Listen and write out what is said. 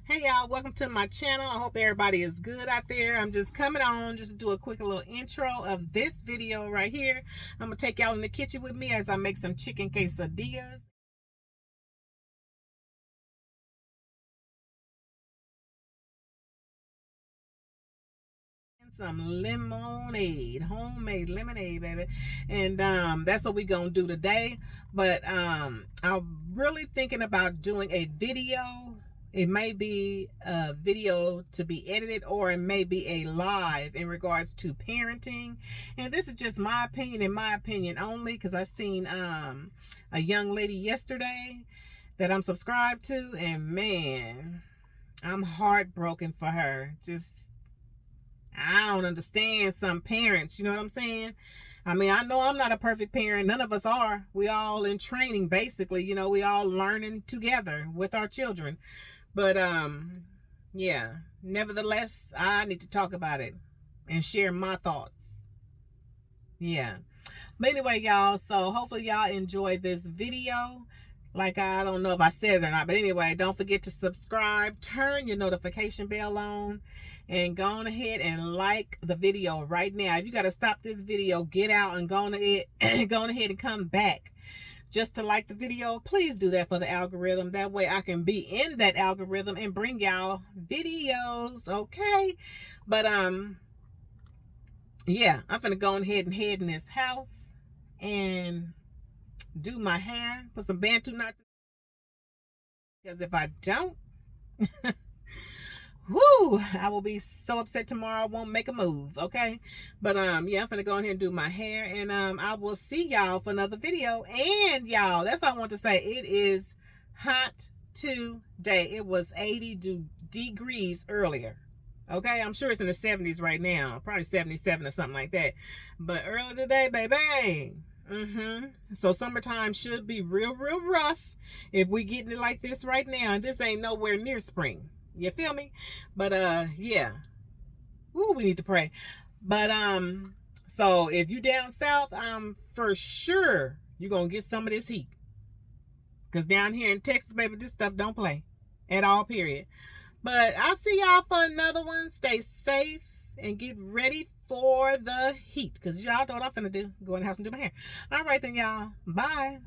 Hey y'all, welcome to my channel. I hope everybody is good out there. I'm just coming on just to do a quick little intro of this video right here. I'm gonna take y'all in the kitchen with me as I make some chicken quesadillas. And some lemonade, homemade lemonade, baby. And that's what we gonna do today. But I'm really thinking about doing a video. It may be a video to be edited, or it may be a live in regards to parenting. And this is just my opinion, in my opinion only, because I seen a young lady yesterday that I'm subscribed to, and man, I'm heartbroken for her. Just, I don't understand some parents, you know what I'm saying? I mean, I know I'm not a perfect parent. None of us are. We all in training, basically. You know, we all learning together with our children. But yeah, nevertheless, I need to talk about it and share my thoughts. Yeah. But anyway, y'all, so hopefully y'all enjoy this video. Like, I don't know if I said it or not, but anyway, don't forget to subscribe, turn your notification bell on, and go on ahead and like the video right now. If you got to stop this video, get out and go on ahead, go on ahead and come back just to like the video. Please do that for the algorithm. That way I can be in that algorithm and bring y'all videos, okay? But yeah, I'm gonna go ahead and head in this house and do my hair, put some bantu knots, because if I don't, whoo, I will be so upset tomorrow. I won't make a move, okay? But yeah, I'm gonna go in here and do my hair, and I will see y'all for another video. And y'all, that's all I want to say. It is hot today. It was 80 degrees earlier. Okay, I'm sure it's in the 70s right now, probably 77 or something like that. But earlier today, baby. So summertime should be real rough if we getting it like this right now. And this ain't nowhere near spring. You feel me? But yeah. Ooh, we need to pray. But so if you down south, for sure you're gonna get some of this heat. Cause down here in Texas, baby, this stuff don't play at all, period. But I'll see y'all for another one. Stay safe and get ready for the heat. Because y'all know what I'm finna do. Go in the house and do my hair. All right then, y'all. Bye.